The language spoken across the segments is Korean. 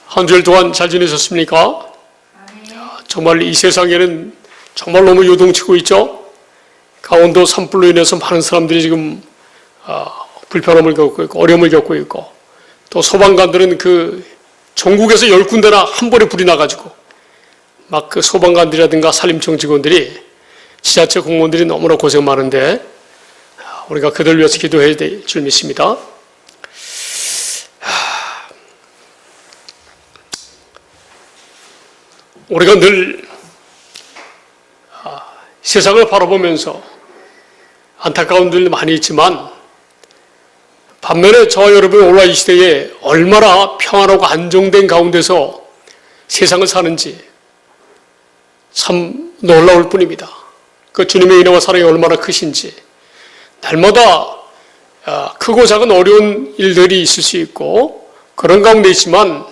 한 주일 동안 잘 지내셨습니까? 정말 이 세상에는 정말 너무 요동치고 있죠. 강원도 산불로 인해서 많은 사람들이 지금 불편함을 겪고 있고 어려움을 겪고 있고, 또 소방관들은 그 전국에서 10군데나 한 번에 불이 나가지고 막 그 소방관들이라든가 산림청 직원들이, 지자체 공무원들이 너무나 고생 많은데 우리가 그들 위해서 기도해야 될 줄 믿습니다. 우리가 늘 세상을 바라보면서 안타까운 일 많이 있지만, 반면에 저와 여러분이 오늘날 이 시대에 얼마나 평안하고 안정된 가운데서 세상을 사는지 참 놀라울 뿐입니다. 그 주님의 은혜와 사랑이 얼마나 크신지. 날마다 크고 작은 어려운 일들이 있을 수 있고 그런 가운데 있지만,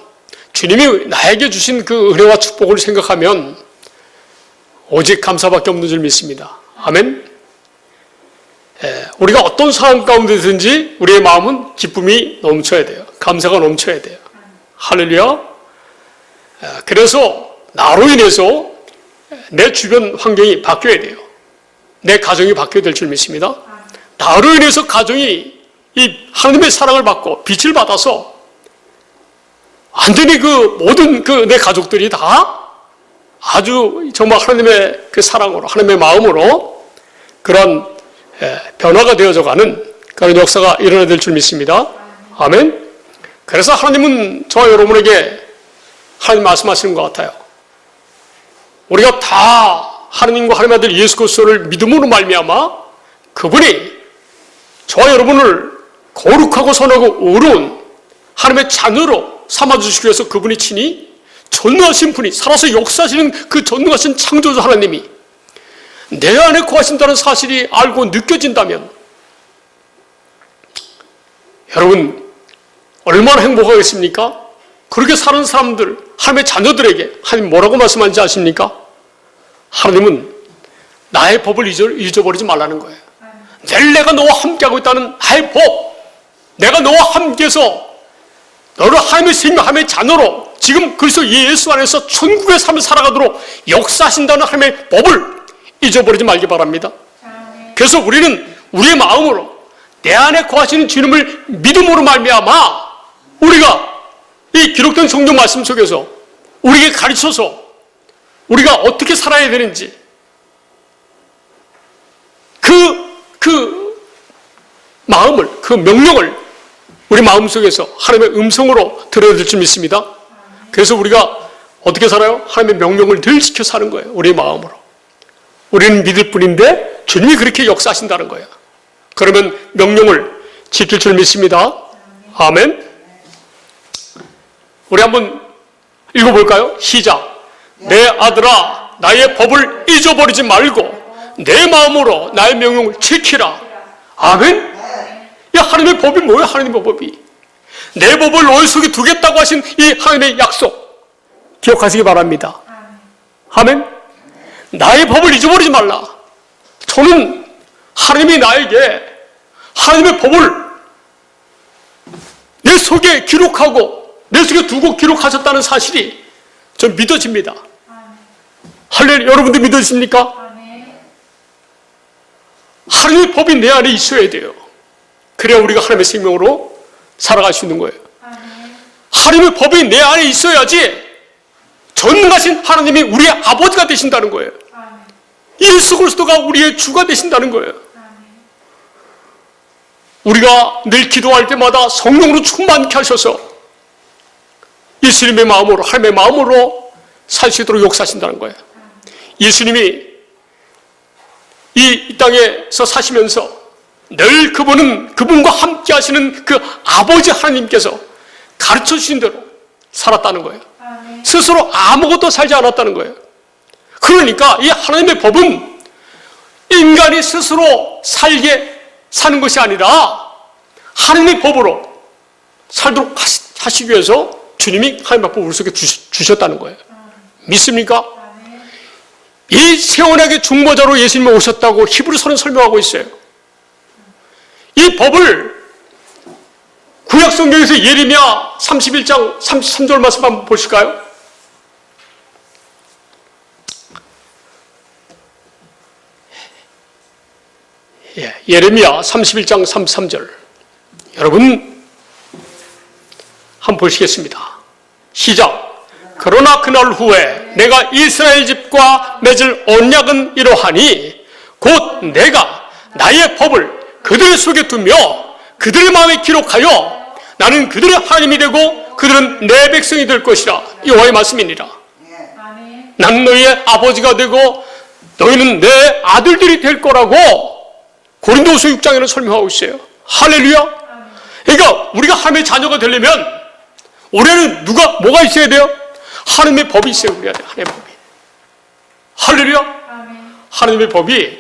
주님이 나에게 주신 그 은혜와 축복을 생각하면 오직 감사밖에 없는 줄 믿습니다. 아멘. 우리가 어떤 상황 가운데든지 우리의 마음은 기쁨이 넘쳐야 돼요. 감사가 넘쳐야 돼요. 할렐루야. 그래서 나로 인해서 내 주변 환경이 바뀌어야 돼요. 내 가정이 바뀌어야 될 줄 믿습니다. 나로 인해서 가정이 이 하나님의 사랑을 받고 빛을 받아서 완전히 그 모든 그 내 가족들이 다 아주 정말 하나님의 그 사랑으로, 하나님의 마음으로 그런 변화가 되어져 가는 그런 역사가 일어나야 될 줄 믿습니다. 아멘. 그래서 하나님은 저와 여러분에게 하나님 말씀하시는 것 같아요. 우리가 다 하나님과 하나님의 아들 예수 그리스도를 믿음으로 말미암아 그분이 저와 여러분을 거룩하고 선하고 의로운 하나님의 자녀로 삼아주시기 위해서 그분이 친히 전능하신 분이 살아서 역사하시는 그 전능하신 창조주 하나님이 내 안에 거하신다는 사실이 알고 느껴진다면, 여러분 얼마나 행복하겠습니까? 그렇게 사는 사람들, 하나님의 자녀들에게 하나님 뭐라고 말씀하는지 아십니까? 하나님은 나의 법을 잊어버리지 말라는 거예요. 늘 내가 너와 함께하고 있다는 나의 법, 내가 너와 함께해서 너를 하나님의 생명, 하나님의 자녀로 지금 그리스도 예수 안에서 천국의 삶을 살아가도록 역사하신다는 하나님의 법을 잊어버리지 말기 바랍니다. 그래서 우리는 우리의 마음으로 내 안에 거하시는 주님을 믿음으로 말미암아 우리가 이 기록된 성경 말씀 속에서 우리에게 가르쳐서 우리가 어떻게 살아야 되는지 그 마음을, 그 명령을 우리 마음속에서 하나님의 음성으로 들어야 될 줄 믿습니다. 그래서 우리가 어떻게 살아요? 하나님의 명령을 늘 지켜 사는 거예요. 우리의 마음으로. 우리는 믿을 뿐인데 주님이 그렇게 역사하신다는 거예요. 그러면 명령을 지킬 줄 믿습니다. 아멘. 우리 한번 읽어볼까요? 시작. 내 아들아, 나의 법을 잊어버리지 말고 내 마음으로 나의 명령을 지키라. 아멘. 이 하나님의 법이 뭐예요? 하나님의 법이 내 법을 너희 속에 두겠다고 하신 이 하나님의 약속 기억하시기 바랍니다. 아멘. 나의 법을 잊어버리지 말라. 저는 하나님이 나에게 하나님의 법을 내 속에 기록하고 내 속에 두고 기록하셨다는 사실이 전 믿어집니다. 할렐루야. 여러분들 믿으십니까? 하나님의 법이 내 안에 있어야 돼요. 그래야 우리가 하나님의 생명으로 살아갈 수 있는 거예요. 하나님의 법이 내 안에 있어야지 전능하신 하나님이 우리의 아버지가 되신다는 거예요. 예수 그리스도가 우리의 주가 되신다는 거예요. 우리가 늘 기도할 때마다 성령으로 충만케 하셔서 예수님의 마음으로, 하나님의 마음으로 살 수 있도록 역사하신다는 거예요. 예수님이 이 땅에서 사시면서 늘 그분과 함께 하시는 그 아버지 하나님께서 가르쳐 주신 대로 살았다는 거예요. 스스로 아무것도 살지 않았다는 거예요. 그러니까 이 하나님의 법은 인간이 스스로 사는 것이 아니라 하나님의 법으로 살도록 하시기 위해서 주님이 하나님의 법을 우리 속에 주셨다는 거예요. 믿습니까? 이 세원하게 중보자로 예수님이 오셨다고 히브리서는 설명하고 있어요. 이 법을 구약 성경에서 예레미야 31장 33절 말씀 한번 보실까요? 예레미야 31장 33절. 여러분 한번 보시겠습니다. 시작. 그러나 그날 후에 내가 이스라엘 집과 맺을 언약은 이러하니 곧 내가 나의 법을 그들 속에 두며 그들의 마음에 기록하여 나는 그들의 하나님이 되고 그들은 내 백성이 될 것이라. 여호와의 말씀이니라. 나는 너희의 아버지가 되고 너희는 내 아들들이 될 거라고 고린도후서 6장에는 설명하고 있어요. 할렐루야. 그러니까 우리가 하나님의 자녀가 되려면 우리는 뭐가 있어야 돼요? 하나님의 법이 있어야 돼요. 하나님의 법이. 할렐루야. 하나님의 법이,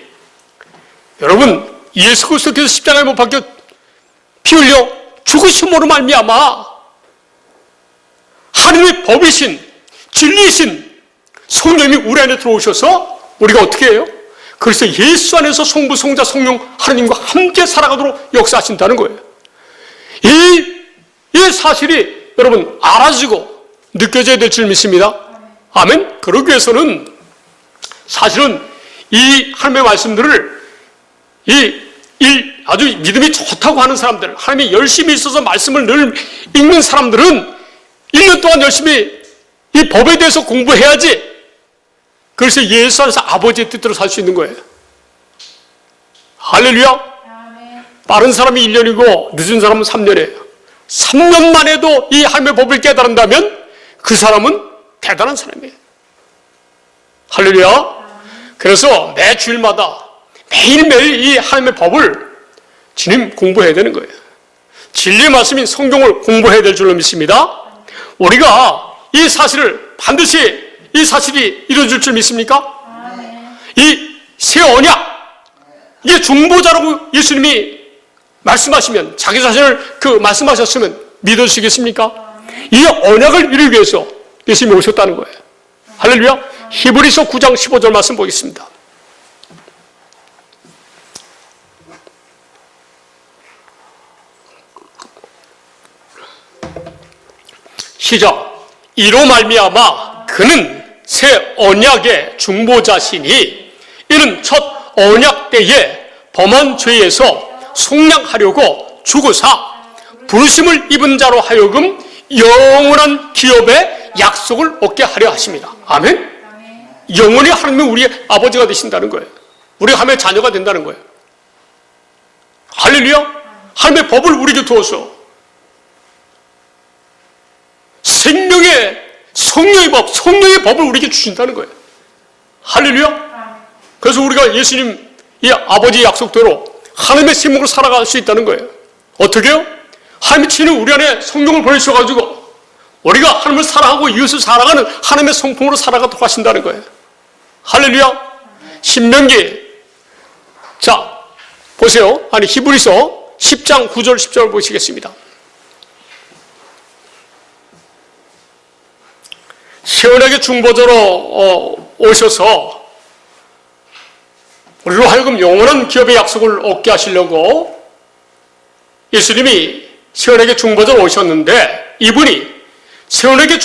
여러분 예수 그리스도께서 십자가에 못 박혀 피 흘려 죽으심으로 말미암아 하나님의 법이신 진리신 성령이 우리 안에 들어오셔서 우리가 어떻게 해요? 그래서 예수 안에서 성부, 성자, 성령 하나님과 함께 살아가도록 역사하신다는 거예요. 이 사실이 여러분 알아지고 느껴져야 될 줄 믿습니다. 아멘. 그러기 위해서는 사실은 이 하나님의 말씀들을 아주 믿음이 좋다고 하는 사람들, 하나님이 열심히 있어서 말씀을 늘 읽는 사람들은 1년 동안 열심히 이 법에 대해서 공부해야지. 그래서 예수 안에서 아버지의 뜻대로 살 수 있는 거예요. 할렐루야. 빠른 사람이 1년이고 늦은 사람은 3년이에요. 3년 만에도 이 하나님의 법을 깨달은다면 그 사람은 대단한 사람이에요. 할렐루야. 그래서 매 주일마다 매일매일 이 하나님의 법을 주님 공부해야 되는 거예요. 진리의 말씀인 성경을 공부해야 될 줄로 믿습니다. 우리가 이 사실을 반드시 이 사실이 이루어질 줄 믿습니까? 이 새 언약, 이게 중보자라고 예수님이 말씀하시면, 자기 자신을 말씀하셨으면 믿으시겠습니까? 이 언약을 이루기 위해서 예수님이 오셨다는 거예요. 할렐루야. 히브리서 9장 15절 말씀 보겠습니다. 시작. 이로 말미암아 그는 새 언약의 중보자시니 이는 첫 언약 때에 범한 죄에서 속량하려고 죽으사 부르심을 입은 자로 하여금 영원한 기업의 약속을 얻게 하려 하십니다. 아멘. 영원히 하나님은 우리의 아버지가 되신다는 거예요. 우리가 하나님의 자녀가 된다는 거예요. 할렐루야. 하나님의 법을 우리에게 두어서 생명의 성령의 법, 성령의 법을 우리에게 주신다는 거예요. 할렐루야. 그래서 우리가 예수님 이 아버지의 약속대로 하나님의 생명으로 살아갈 수 있다는 거예요. 어떻게요? 하나님이 친히 우리 안에 성령을 보내주셔가지고 우리가 하나님을 사랑하고 이웃을 사랑하는 하나님의 성품으로 살아가도록 하신다는 거예요. 할렐루야. 신명기, 자 보세요. 히브리서 10장 9절 10절 보시겠습니다. 세원에게 중보자로 오셔서 우리로 하여금 영원한 기업의 약속을 얻게 하시려고 예수님이 세원에게 중보자로 오셨는데, 이분이 세원에게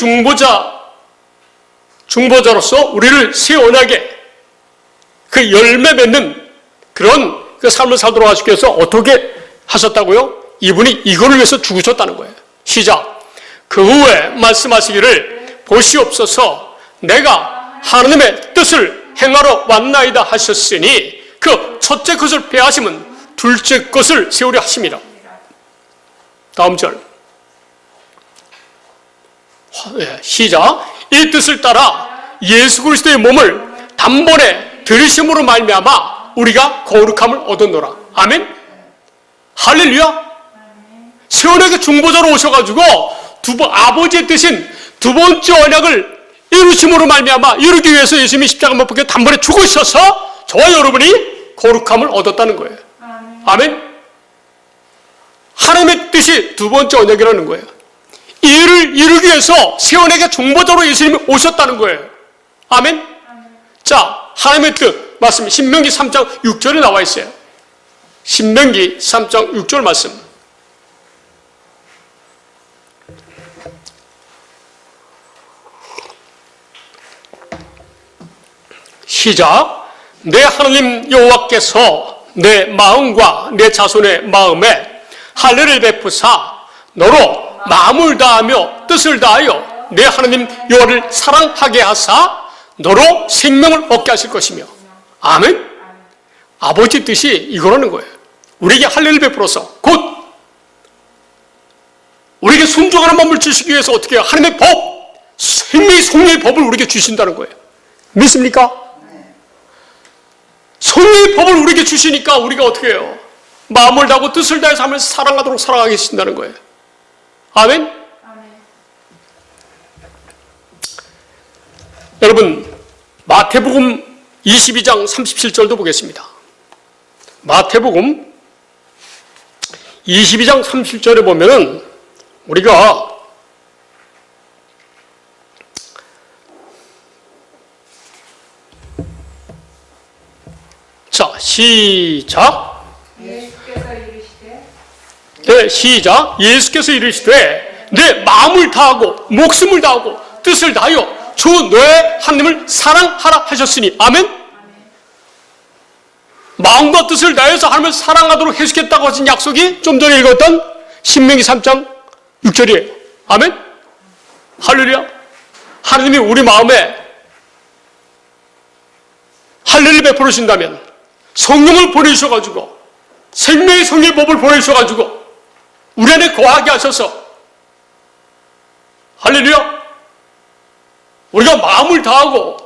중보자로서 우리를 새 언약의 그 열매 맺는 그런 그 삶을 살도록 하시기 위해서 어떻게 하셨다고요? 이분이 이거를 위해서 죽으셨다는 거예요. 시작. 그 후에 말씀하시기를 보시옵소서 내가 하나님의 뜻을 행하러 왔나이다 하셨으니 그 첫째 것을 폐하심은 둘째 것을 세우려 하심이라. 다음 절. 시작. 이 뜻을 따라 예수 그리스도의 몸을 단번에 들이심으로 말미암아 우리가 거룩함을 얻었노라. 아멘. 할렐루야. 세원에게 중보자로 오셔가지고 아버지의 뜻인 두 번째 언약을 이루심으로 말미암아 이루기 위해서 예수님이 십자가 못 박혀 단번에 죽으셔서 저와 여러분이 거룩함을 얻었다는 거예요. 아멘. 하나님의 뜻이 두 번째 언약이라는 거예요. 이를 이루기 위해서 세원에게 중보자로 예수님이 오셨다는 거예요. 아멘. 자, 하나님의 뜻 말씀 신명기 3장 6절에 나와 있어요. 신명기 3장 6절 말씀. 시작. 내 하나님 여호와께서 내 마음과 내 자손의 마음에 할례를 베푸사 너로 마음을 다하며 뜻을 다하여 내 하나님 여호와를 사랑하게 하사 너로 생명을 얻게 하실 것이며. 아멘. 아버지 뜻이 이거라는 거예요. 우리에게 할례를 베풀어서 곧 우리에게 순종하는 마음을 주시기 위해서 어떻게 해요? 하나님의 법, 생명의 성령의 법을 우리에게 주신다는 거예요. 믿습니까? 성령의 법을 우리에게 주시니까 우리가 어떻게 해요? 마음을 다하고 뜻을 다해서 하면서 사랑하도록 사랑하게 하신다는 거예요. 아멘? 여러분, 마태복음 22장 37절도 보겠습니다. 마태복음 22장 37절에 보면은 우리가 자, 시작. 예수께서 이르시되 네, 시작. 예수께서 이르시되 내 마음을 다하고 목숨을 다하고 뜻을 다하여 주 너의 하나님을 사랑하라 하셨으니. 아멘. 마음과 뜻을 다해서 하나님을 사랑하도록 해주겠다고 하신 약속이 좀 전에 읽었던 신명기 3장 6절이에요. 아멘. 할렐루야. 하나님이 우리 마음에 할례를 베풀어 주신다면, 성령을 보내주셔가지고 생명의 성령의 법을 보내주셔가지고 우리 안에 거하게 하셔서, 할렐루야, 우리가 마음을 다하고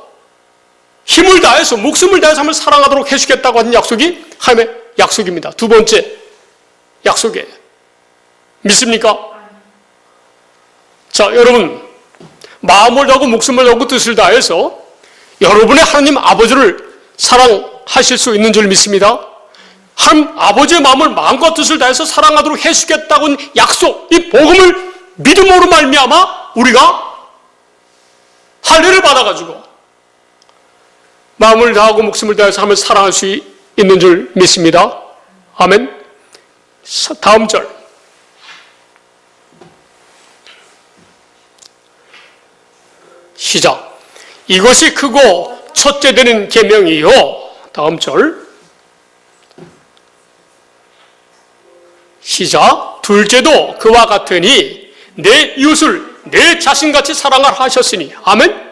힘을 다해서 목숨을 다해서 하면 사랑하도록 해주겠다고 하는 약속이 하나님의 약속입니다. 두 번째 약속이에요. 믿습니까? 자, 여러분, 마음을 다하고 목숨을 다하고 뜻을 다해서 여러분의 하나님 아버지를 사랑하실 수 있는 줄 믿습니다. 하나님 아버지의 마음을 마음과 뜻을 다해서 사랑하도록 해주겠다고 하는 약속, 이 복음을 믿음으로 말미암아 우리가 할례를 받아가지고 마음을 다하고 목숨을 다해서 하면 사랑할 수 있는 줄 믿습니다. 아멘. 다음 절. 시작. 이것이 크고 첫째 되는 계명이요. 다음 절. 시작. 둘째도 그와 같으니 내 이웃을 내 자신같이 사랑하라 하셨으니. 아멘.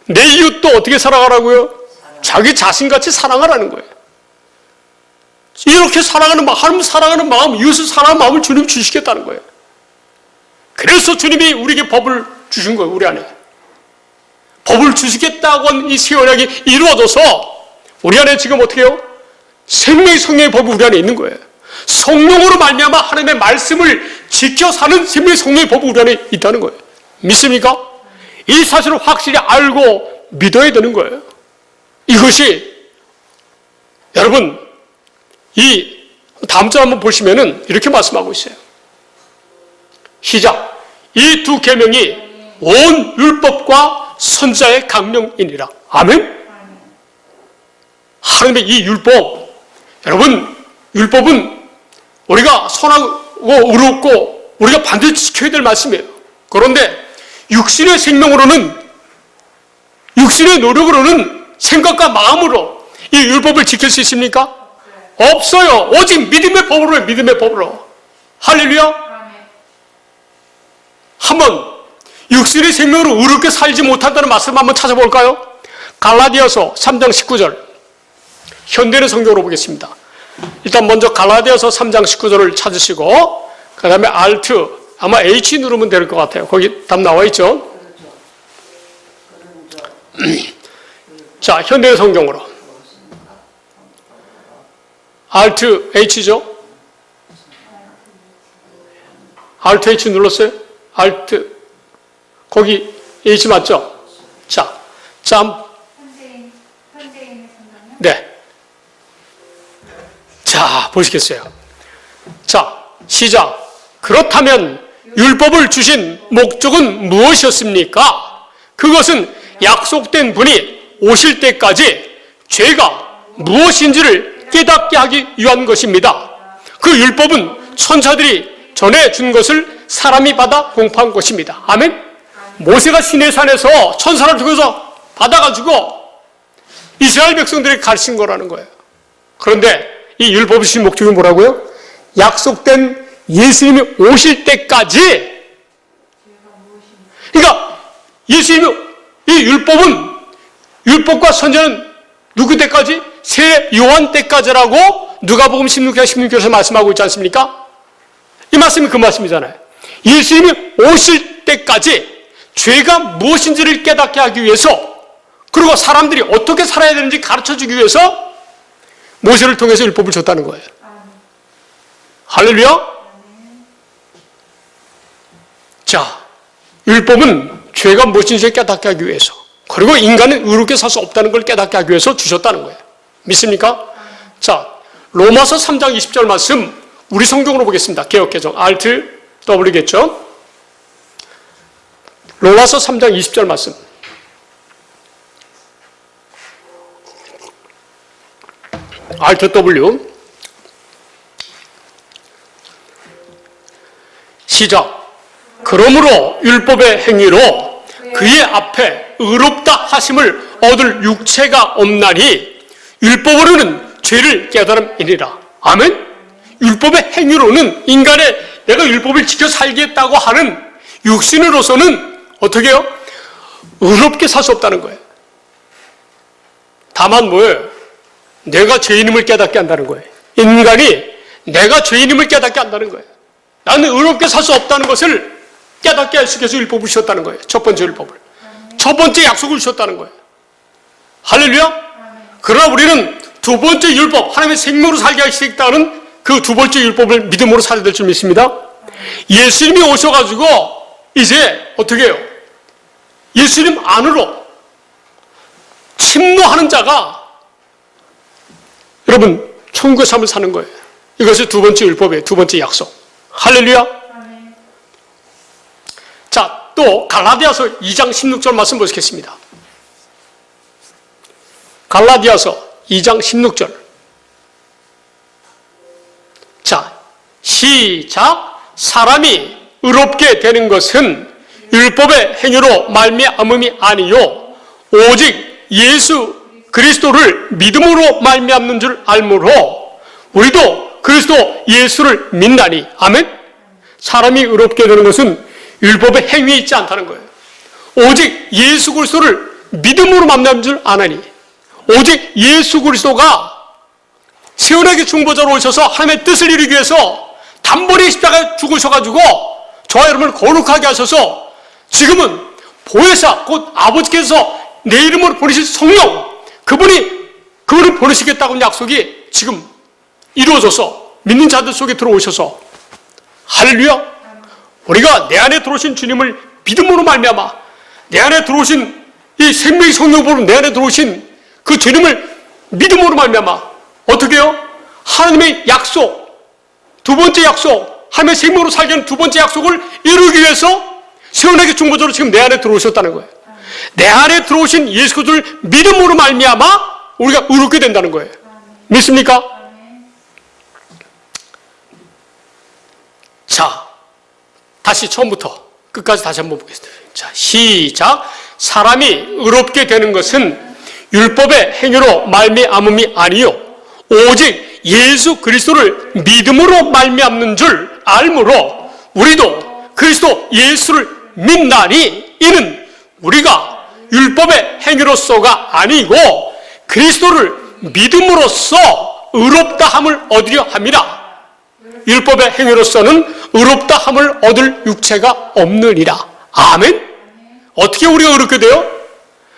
내 이웃도 어떻게 사랑하라고요? 자기 자신같이 사랑하라는 거예요. 이렇게 사랑하는 마음, 하나님 사랑하는 마음, 이웃을 사랑하는 마음을 주님 주시겠다는 거예요. 그래서 주님이 우리에게 법을 주신 거예요. 우리 안에 법을 주시겠다고 한 이 새 언약이 이루어져서 우리 안에 지금 어떻게 해요? 생명의 성령의 법이 우리 안에 있는 거예요. 성령으로 말미암아 하나님의 말씀을 지켜 사는 생명의 성령의 법이 우리 안에 있다는 거예요. 믿습니까? 이 사실을 확실히 알고 믿어야 되는 거예요. 이것이 여러분, 이 다음 절 한번 보시면은 이렇게 말씀하고 있어요. 시작. 이 두 계명이 온 율법과 선지자의 강령이니라. 아멘. 하나님의 이 율법, 여러분, 율법은 우리가 선하고 의롭고 우리가 반드시 지켜야 될 말씀이에요. 그런데 육신의 생명으로는, 육신의 노력으로는, 생각과 마음으로 이 율법을 지킬 수 있습니까? 없어요. 오직 믿음의 법으로 해요. 믿음의 법으로. 할렐루야. 한번 육신의 생명으로 의롭게 살지 못한다는 말씀 한번 찾아볼까요? 갈라디아서 3장 19절. 현대는 성경으로 보겠습니다. 일단 먼저 갈라디아서 3장 19절을 찾으시고 그 다음에 Alt, 아마 H 누르면 될 것 같아요. 거기 답 나와 있죠? 자, 현대 성경으로. Alt H죠? Alt H 눌렀어요? Alt, 거기 H 맞죠? 자, 현대인의 성경이요? 네. 자, 보시겠어요? 자, 시작. 그렇다면 율법을 주신 목적은 무엇이었습니까? 그것은 약속된 분이 오실 때까지 죄가 무엇인지를 깨닫게 하기 위한 것입니다. 그 율법은 천사들이 전해준 것을 사람이 받아 공포한 것입니다. 아멘? 모세가 시내산에서 천사를 통해서 받아가지고 이스라엘 백성들에게 가르친 거라는 거예요. 그런데 이 율법의 주신 목적이 뭐라고요? 약속된 예수님이 오실 때까지. 그러니까 예수님이 이 율법과 선지자는 누구 때까지? 새 요한 때까지라고 누가복음 16장 16절에서 말씀하고 있지 않습니까? 이 말씀이 그 말씀이잖아요. 예수님이 오실 때까지 죄가 무엇인지를 깨닫게 하기 위해서, 그리고 사람들이 어떻게 살아야 되는지 가르쳐주기 위해서 모세를 통해서 율법을 줬다는 거예요. 할렐루야. 자, 율법은 죄가 무엇인지 깨닫게 하기 위해서, 그리고 인간은 의롭게 살 수 없다는 걸 깨닫게 하기 위해서 주셨다는 거예요. 믿습니까? 자, 로마서 3장 20절 말씀 우리 성경으로 보겠습니다. 개역개정 RTW겠죠? 로마서 3장 20절 말씀. RTW. 시작. 그러므로 율법의 행위로 그의 앞에 의롭다 하심을 얻을 육체가 없나니 율법으로는 죄를 깨달음이니라. 아멘? 율법의 행위로는 인간의 내가 율법을 지켜 살겠다고 하는 육신으로서는 어떻게 해요? 의롭게 살 수 없다는 거예요. 다만 뭐예요? 내가 죄인임을 깨닫게 한다는 거예요. 인간이 내가 죄인임을 깨닫게 한다는 거예요. 나는 의롭게 살 수 없다는 것을 깨닫게 할 수 있게 해서 율법을 주셨다는 거예요. 첫 번째 율법을. 첫 번째 약속을 주셨다는 거예요. 할렐루야? 그러나 우리는 두 번째 율법, 하나님의 생명으로 살게 하시겠다는 그 두 번째 율법을 믿음으로 살아야 될 줄 믿습니다. 예수님이 오셔가지고 이제 어떻게 해요? 예수님 안으로 침노하는 자가 여러분 천국의 삶을 사는 거예요. 이것이 두 번째 율법이에요. 두 번째 약속. 할렐루야. 자, 또 갈라디아서 2장 16절 말씀 보시겠습니다. 갈라디아서 2장 16절. 자, 시작. 사람이 의롭게 되는 것은 율법의 행위로 말미암음이 아니요 오직 예수 그리스도를 믿음으로 말미암는 줄 알므로 우리도 그리스도 예수를 믿나니. 아멘. 사람이 의롭게 되는 것은 율법의 행위에 있지 않다는 거예요. 오직 예수 그리스도를 믿음으로 만난 줄 아나니. 오직 예수 그리스도가 세원하게 중보자로 오셔서 하나님의 뜻을 이루기 위해서 단번에 십자가에 죽으셔가지고 저와 여러분을 거룩하게 하셔서 지금은 보혜사 곧 아버지께서 내 이름으로 보내실 성령 그분을 보내시겠다고 하는 약속이 지금 이루어져서 믿는 자들 속에 들어오셔서 할렐루야. 우리가 내 안에 들어오신 주님을 믿음으로 말미암아 내 안에 들어오신 이 생명의 성령으로 내 안에 들어오신 그 주님을 믿음으로 말미암아 어떻게 해요? 하나님의 약속, 두 번째 약속, 하나님의 생명으로 살게 하는 두 번째 약속을 이루기 위해서 세원하게 중보자로 지금 내 안에 들어오셨다는 거예요. 내 안에 들어오신 예수 그리스도를 믿음으로 말미암아 우리가 의롭게 된다는 거예요. 믿습니까? 자, 다시 처음부터 끝까지 다시 한번 보겠습니다. 자, 시작. 사람이 의롭게 되는 것은 율법의 행위로 말미암음이 아니요 오직 예수 그리스도를 믿음으로 말미암는 줄 알므로 우리도 그리스도 예수를 믿나니. 이는 우리가 율법의 행위로서가 아니고 그리스도를 믿음으로써 의롭다함을 얻으려 함이라. 율법의 행위로서는 의롭다함을 얻을 육체가 없느니라. 아멘. 어떻게 우리가 의롭게 돼요?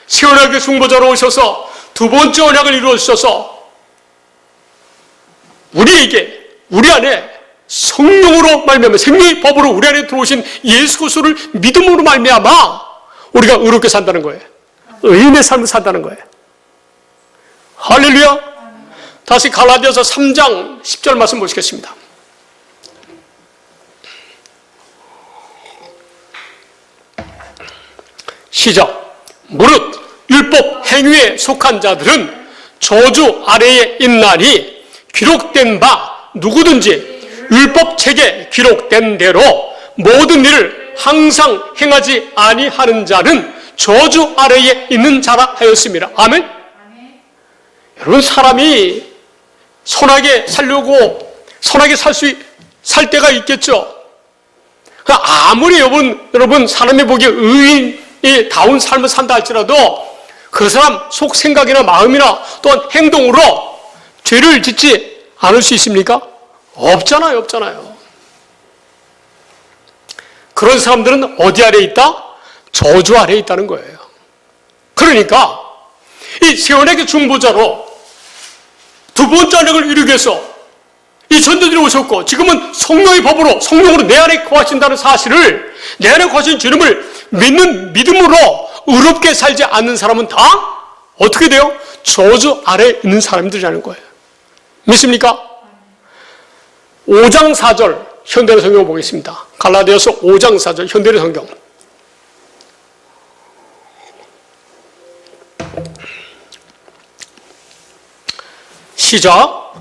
세원하게 중보자로 오셔서 두 번째 언약을 이루어 주셔서 우리에게 우리 안에 성령으로 말미암아 생명의 법으로 우리 안에 들어오신 예수 그리스도를 믿음으로 말미암아 우리가 의롭게 산다는 거예요. 의인의 삶을 산다는 거예요. 할렐루야. 다시 갈라디아서 3장 10절 말씀 보시겠습니다. 시작. 무릇 율법 행위에 속한 자들은 저주 아래에 있나니 기록된 바 누구든지 율법 책에 기록된 대로 모든 일을 항상 행하지 아니하는 자는 저주 아래에 있는 자라 하였습니다. 아멘. 여러분, 사람이 선하게 살려고 선하게 살 때가 있겠죠. 아무리 여러분 사람이 보기에 의인이 다운 삶을 산다 할지라도 그 사람 속 생각이나 마음이나 또한 행동으로 죄를 짓지 않을 수 있습니까? 없잖아요. 그런 사람들은 어디 아래에 있다? 저주 아래에 있다는 거예요. 그러니까 이 세원에게 중보자로 두 번째 언약을 이루기 위해서 이 전도들이 오셨고 지금은 성령의 법으로 성령으로 내 안에 거하신다는 사실을, 내 안에 거하신 주님을 믿는 믿음으로 의롭게 살지 않는 사람은 다 어떻게 돼요? 저주 아래에 있는 사람들이라는 거예요. 믿습니까? 5장 4절 현대의 성경 보겠습니다. 갈라디아서 5장 4절 현대의 성경. 시작.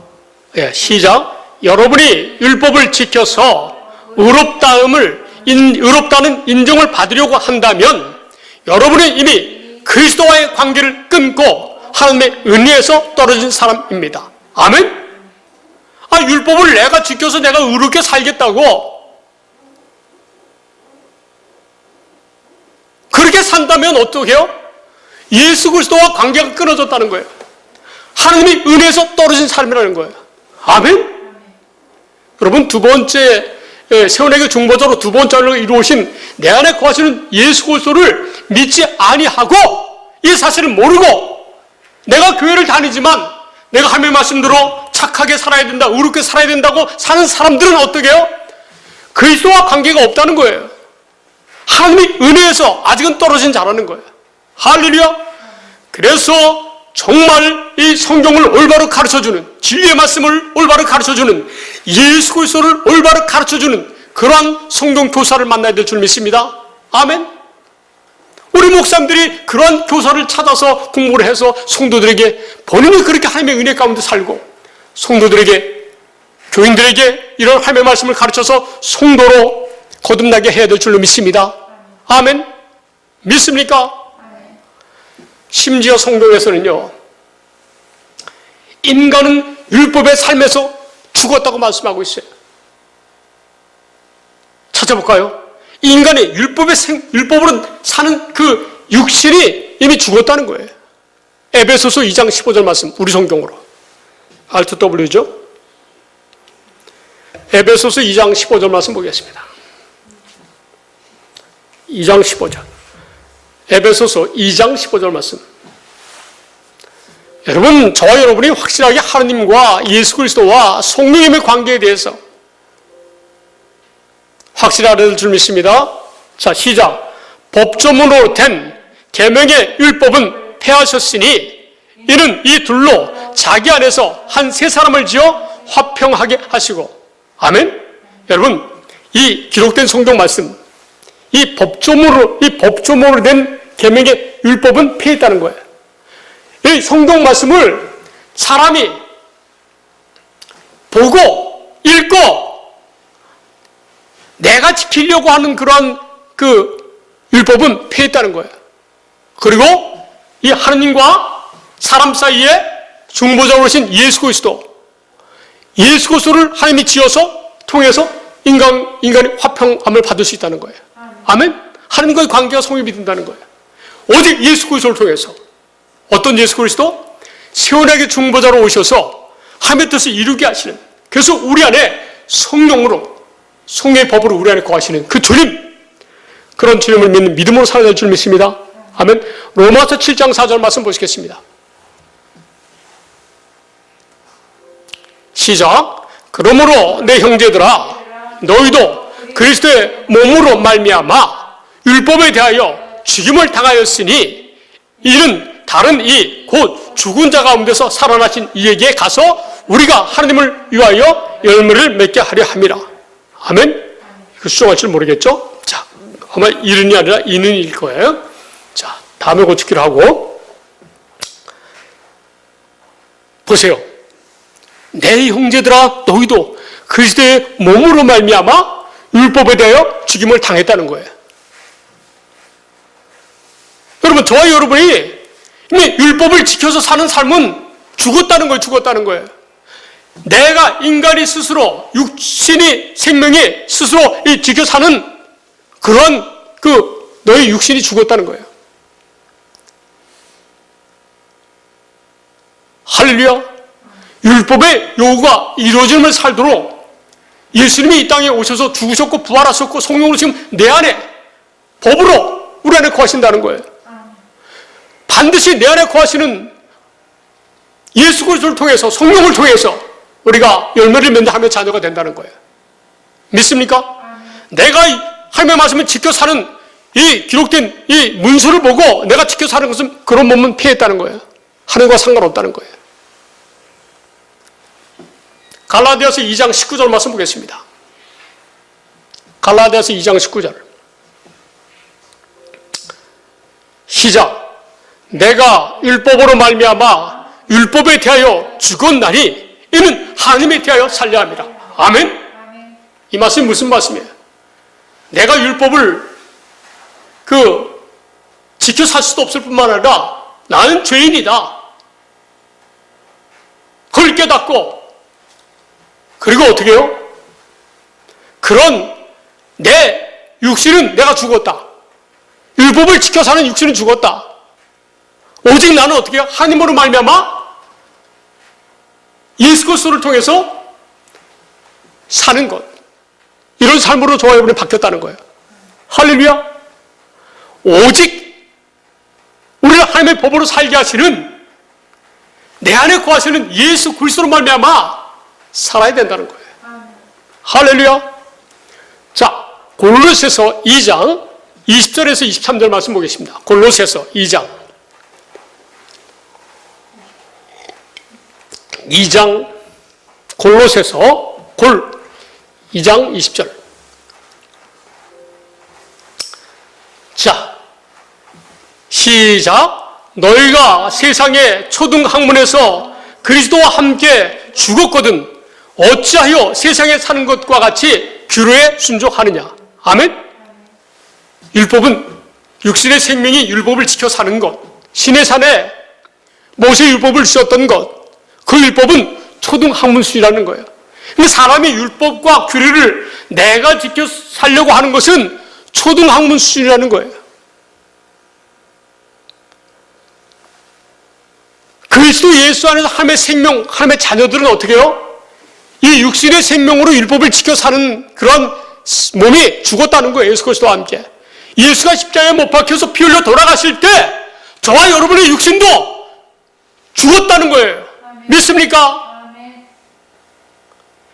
여러분이 율법을 지켜서 의롭다는 인정을 받으려고 한다면 여러분이 이미 그리스도와의 관계를 끊고 하나님의 은혜에서 떨어진 사람입니다. 아멘? 율법을 내가 지켜서 내가 의롭게 살겠다고 그렇게 산다면 어떻게 해요? 예수 그리스도와 관계가 끊어졌다는 거예요. 하나님의 은혜에서 떨어진 삶이라는 거예요. 아멘? 여러분, 두 번째 세원에게 중보자로 두 번째 언약을 이루어오신 내 안에 거하시는 예수 그리스도를 믿지 아니하고 이 사실을 모르고 내가 교회를 다니지만 내가 하나님의 말씀대로 착하게 살아야 된다, 의롭게 살아야 된다고 사는 사람들은 어떻게 해요? 그리스도와 관계가 없다는 거예요. 하나님의 은혜에서 아직은 떨어진 자라는 거예요. 할렐루야. 그래서 정말 이 성경을 올바로 가르쳐주는, 진리의 말씀을 올바로 가르쳐주는, 예수 그리스도를 올바로 가르쳐주는 그러한 성경 교사를 만나야 될 줄 믿습니다. 아멘. 우리 목사님들이 그러한 교사를 찾아서 공부를 해서 성도들에게 본인이 그렇게 하나님의 은혜 가운데 살고 성도들에게, 교인들에게 이런 하나님의 말씀을 가르쳐서 성도로 거듭나게 해야 될 줄로 믿습니다. 아멘. 믿습니까? 심지어 성경에서는요, 인간은 율법의 삶에서 죽었다고 말씀하고 있어요. 찾아볼까요? 인간의 율법으로 사는 그 육신이 이미 죽었다는 거예요. 에베소서 2장 15절 말씀, 우리 성경으로. R2W죠? 에베소서 2장 15절 말씀 보겠습니다. 2장 15절. 에베소서 2장 15절 말씀. 여러분, 저와 여러분이 확실하게 하나님과 예수 그리스도와 성령님의 관계에 대해서 확실히 알아야 될 줄 믿습니다. 자, 시작. 법조문으로 된 계명의 율법은 폐하셨으니 이는 이 둘로 자기 안에서 한 세 사람을 지어 화평하게 하시고. 아멘. 여러분, 이 기록된 성경 말씀, 이 법조문으로 된 계명의 율법은 폐했다는 거예요. 이 성경 말씀을 사람이 보고 읽고 내가 지키려고 하는 그러한 그 율법은 폐했다는 거예요. 그리고 이 하나님과 사람 사이에 중보자로 오신 예수 그리스도를 하나님이 지어서 통해서 인간이 화평함을 받을 수 있다는 거예요. 아멘. 하나님과의 관계가 성립이 된다는 거예요. 오직 예수 그리스도를 통해서. 어떤 예수 그리스도? 세원에게 중보자로 오셔서 하나님의 뜻을 이루게 하시는, 그래서 우리 안에 성령으로, 성령의 법으로 우리 안에 거하시는 그 주님, 그런 주님을 믿는 믿음으로 살아야 될 줄 믿습니다. 아멘. 로마서 7장 4절 말씀 보시겠습니다. 시작. 그러므로 내 형제들아, 너희도 그리스도의 몸으로 말미암아 율법에 대하여 죽임을 당하였으니 이는 다른 이 곧 죽은 자 가운데서 살아나신 이에게 가서 우리가 하나님을 위하여 열매를 맺게 하려 함이라. 아멘. 이거 수정할 줄 모르겠죠? 자, 아마 이른이 아니라 이는일 거예요. 자, 다음에 고치기로 하고. 보세요. 내 형제들아, 너희도 그리스도의 몸으로 말미암아 율법에 대하여 죽임을 당했다는 거예요. 여러분, 저와 여러분이 이미 율법을 지켜서 사는 삶은 죽었다는 거예요. 죽었다는 거예요. 내가 인간이 스스로 육신이 생명이 스스로 지켜 사는 그런 너의 육신이 죽었다는 거예요. 할렐루야. 율법의 요구가 이루어짐을 살도록 예수님이 이 땅에 오셔서 죽으셨고 부활하셨고 성령으로 지금 내 안에 법으로 우리 안에 거하신다는 거예요. 반드시 내 안에 거하시는 예수 그리스도를 통해서 성령을 통해서 우리가 열매를 맺는 자녀가 된다는 거예요. 믿습니까? 내가 하나님의 말씀을 지켜 사는 이 기록된 이 문서를 보고 내가 지켜 사는 것은 그런 몸은 피했다는 거예요. 하나님과 상관없다는 거예요. 갈라디아서 2장 19절 말씀 보겠습니다. 갈라디아서 2장 19절. 시작. 내가 율법으로 말미암아 율법에 대하여 죽었나니 이는 하나님에 대하여 살려야 합니다. 아멘? 이 말씀이 무슨 말씀이에요? 내가 율법을 지켜 살 수도 없을 뿐만 아니라 나는 죄인이다. 그걸 깨닫고 그리고 어떻게 해요? 그런 내 육신은 내가 죽었다. 율법을 지켜 사는 육신은 죽었다. 오직 나는 어떻게 해요? 하나님으로 말미암아 예수 그리스도를 통해서 사는 것. 이런 삶으로 저와 여러분이 바뀌었다는 거예요. 할렐루야. 오직 우리를 하나님의 법으로 살게 하시는 내 안에 거하시는 예수 그리스도로 말미암아 살아야 된다는 거예요. 할렐루야. 자, 골로새서 2장 20절에서 23절 말씀 보겠습니다. 골로새서 2장 2장 골로새서 2장 20절. 자, 시작. 너희가 세상의 초등학문에서 그리스도와 함께 죽었거든 어찌하여 세상에 사는 것과 같이 규례에 순종하느냐. 아멘. 율법은 육신의 생명이 율법을 지켜 사는 것. 시내산에 모세 율법을 주셨던 것. 그 율법은 초등학문 수준이라는 거예요. 근데 사람이 율법과 규례를 내가 지켜 살려고 하는 것은 초등학문 수준이라는 거예요. 그리스도 예수 안에서 하나님의 생명, 하나님의 자녀들은 어떻게 해요? 이 육신의 생명으로 율법을 지켜 사는 그런 몸이 죽었다는 거예요. 예수 그리스도와 함께. 예수가 십자가에 못 박혀서 피 흘려 돌아가실 때 저와 여러분의 육신도 죽었다는 거예요. 아멘. 믿습니까? 아멘.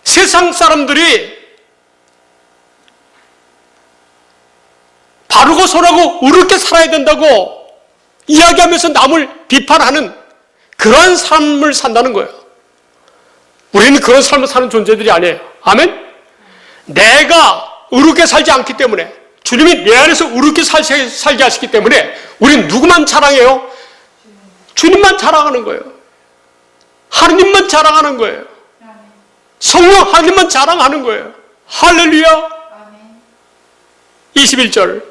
세상 사람들이 바르고 선하고 의롭게 살아야 된다고 이야기하면서 남을 비판하는 그러한 삶을 산다는 거예요. 우리는 그런 삶을 사는 존재들이 아니에요. 아멘? 내가 의롭게 살지 않기 때문에 주님이 내 안에서 의롭게 살게 하시기 때문에 우리는 누구만 자랑해요? 주님만 자랑하는 거예요. 하느님만 자랑하는 거예요. 성령 하느님만 자랑하는 거예요. 할렐루야. 21절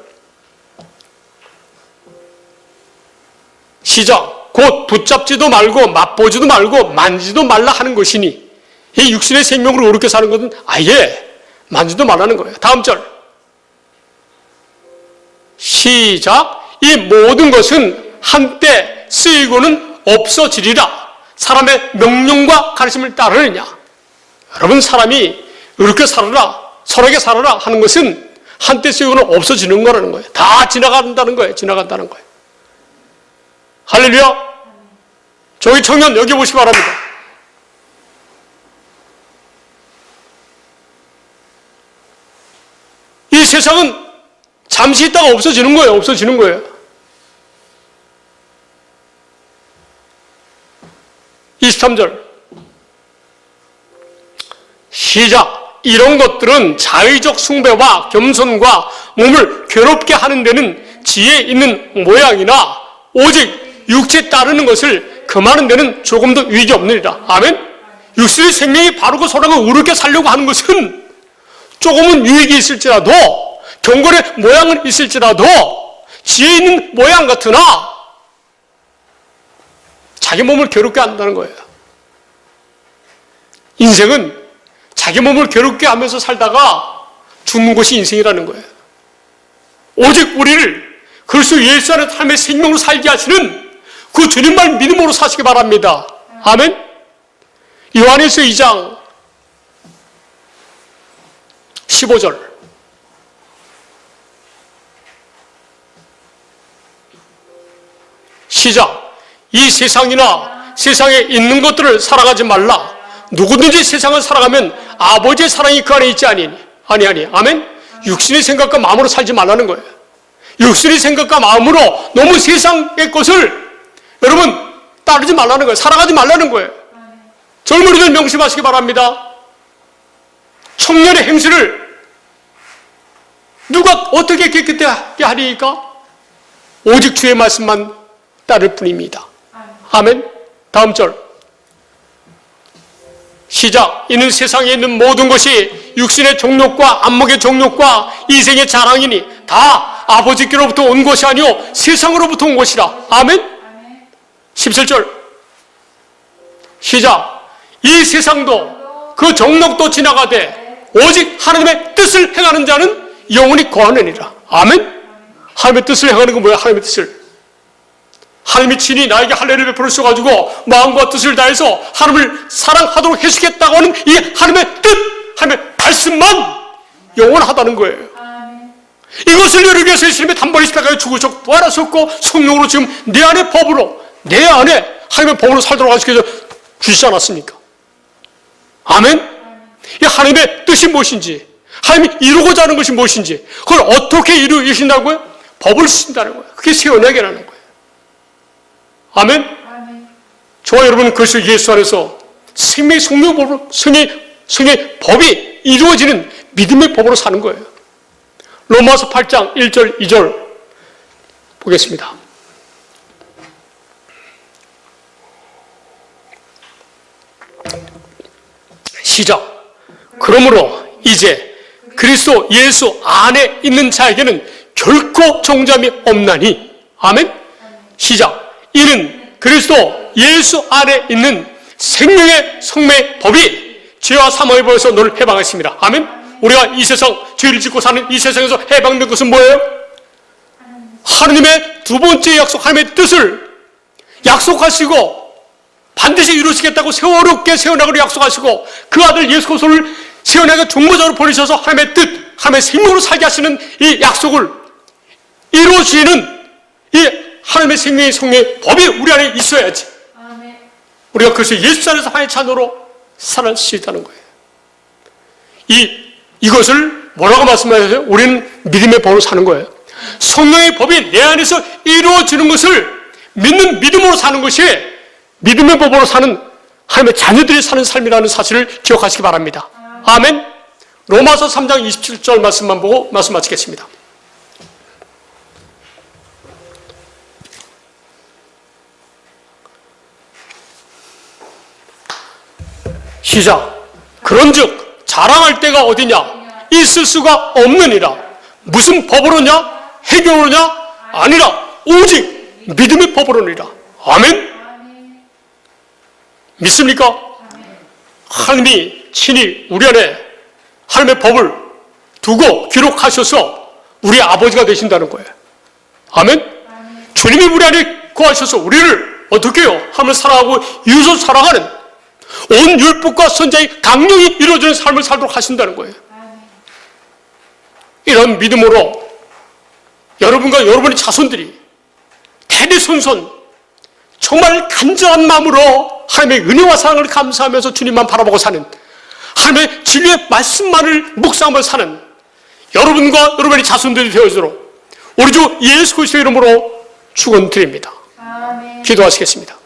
시작. 곧 붙잡지도 말고 맛보지도 말고 만지도 말라 하는 것이니 이 육신의 생명으로 의롭게 사는 것은 아예 만지도 말라는 거예요. 다음 절 시작. 이 모든 것은 한때 쓰이고는 없어지리라. 사람의 명령과 가르침을 따르느냐. 여러분 사람이 의롭게 살아라 선하게 살아라 하는 것은 한때 쓰이고는 없어지는 거라는 거예요. 다 지나간다는 거예요. 지나간다는 거예요. 할렐루야. 저희 청년 여기 보시기 바랍니다. 이 세상은 잠시 있다가 없어지는 거예요. 없어지는 거예요. 23절 시작. 이런 것들은 자의적 숭배와 겸손과 몸을 괴롭게 하는 데는 지혜 있는 모양이나 오직 육체에 따르는 것을 금하는 데는 조금 더 유익이 없느니라. 아멘. 육신의 생명이 바르고 선하고 의롭게 살려고 하는 것은 조금은 유익이 있을지라도 경건의 모양은 있을지라도 지혜 있는 모양 같으나 자기 몸을 괴롭게 한다는 거예요. 인생은 자기 몸을 괴롭게 하면서 살다가 죽는 것이 인생이라는 거예요. 오직 우리를 그리스도 예수 안에 삶의 생명으로 살게 하시는 그 주님만 믿음으로 사시기 바랍니다. 아멘. 요한일서 2장 15절. 시작. 이 세상이나 세상에 있는 것들을 살아가지 말라. 누구든지 세상을 살아가면 아버지의 사랑이 그 안에 있지 아니니. 아니. 아멘. 육신의 생각과 마음으로 살지 말라는 거예요. 육신의 생각과 마음으로 너무 세상의 것을 여러분 따르지 말라는 거예요. 살아가지 말라는 거예요. 젊은이들 명심하시기 바랍니다. 청년의 행실을 누가 어떻게 깨끗하게 하리까? 오직 주의 말씀만 따를 뿐입니다. 아멘. 다음 절. 시작. 이는 세상에 있는 모든 것이 육신의 정욕과 안목의 정욕과 이생의 자랑이니 다 아버지께로부터 온 것이 아니요 세상으로부터 온 것이라. 아멘. 17절. 시작. 이 세상도 그 정욕도 지나가되 오직 하나님의 뜻을 행하는 자는 영원히 거하느니라. 아멘. 하나님의 뜻을 행하는 건 뭐야? 하나님의 뜻을. 하나님이 친히 나에게 할례를 베풀어 주셔가지고 마음과 뜻을 다해서 하나님을 사랑하도록 해주겠다고 하는 이 하나님의 뜻, 하나님의 말씀만 영원하다는 거예요. 이것을 이루기 위해서 예수님이 단번에 십자가에 죽으셨고 부활하셨고 성령으로 지금 내 안에 법으로, 내 안에 하나님의 법으로 살도록 하시기 위해서 주시지 않았습니까? 아멘? 이 하나님의 뜻이 무엇인지, 하나님이 이루고자 하는 것이 무엇인지, 그걸 어떻게 이루신다고요? 법을 쓰신다는 거예요. 그게 새 언약이라는 거예요. 아멘? 저와 여러분은 그래서 예수 안에서 생명의 성령법으로, 성령의 법이 이루어지는 믿음의 법으로 사는 거예요. 로마서 8장 1절 2절 보겠습니다. 시작. 그러므로 이제 그리스도 예수 안에 있는 자에게는 결코 정죄함이 없나니. 아멘. 시작. 이는 그리스도 예수 안에 있는 생명의 성매의 법이 죄와 사망의 법에서 너를 해방했습니다. 아멘. 우리가 이 세상 죄를 짓고 사는 이 세상에서 해방된 것은 뭐예요? 하나님의 두 번째 약속, 하나님의 뜻을 약속하시고 반드시 이루시겠다고 세월롭게 세워나가기로 약속하시고 그 아들 예수 그리스도를 세워나가 중보자로 보내셔서 하나님의 뜻, 하나님의 생명으로 살게 하시는 이 약속을 이루어지는 이 하나님의 생명의 성령의 법이 우리 안에 있어야지 우리가 그래서 예수 안에서 하나님의 자녀로 살아갈 수 있다는 거예요. 이것을 뭐라고 말씀하셨어요? 우리는 믿음의 법으로 사는 거예요. 성령의 법이 내 안에서 이루어지는 것을 믿는 믿음으로 사는 것이 믿음의 법으로 사는 하나님의 자녀들이 사는 삶이라는 사실을 기억하시기 바랍니다. 아멘. 로마서 3장 27절 말씀만 보고 말씀 마치겠습니다. 시작. 그런즉 자랑할 데가 어디냐? 있을 수가 없느니라. 무슨 법으로냐? 해결로냐? 아니라 오직 믿음의 법으로니라. 아멘. 믿습니까? 하나님이 친히 우리 안에 하나님의 법을 두고 기록하셔서 우리의 아버지가 되신다는 거예요. 아멘. 주님이 우리 안에 거하셔서 우리를 어떻게 해요? 하나님을 사랑하고 이웃을 사랑하는 온 율법과 선자의 강령이 이루어지는 삶을 살도록 하신다는 거예요. 이런 믿음으로 여러분과 여러분의 자손들이 대대손손 정말 간절한 마음으로 하나님의 은혜와 사랑을 감사하면서 주님만 바라보고 사는 하나님의 진리의 말씀만을 묵상하며 사는 여러분과 여러분의 자손들이 되어지도록 우리 주 예수 그리스도의 이름으로 축원드립니다. 기도하시겠습니다.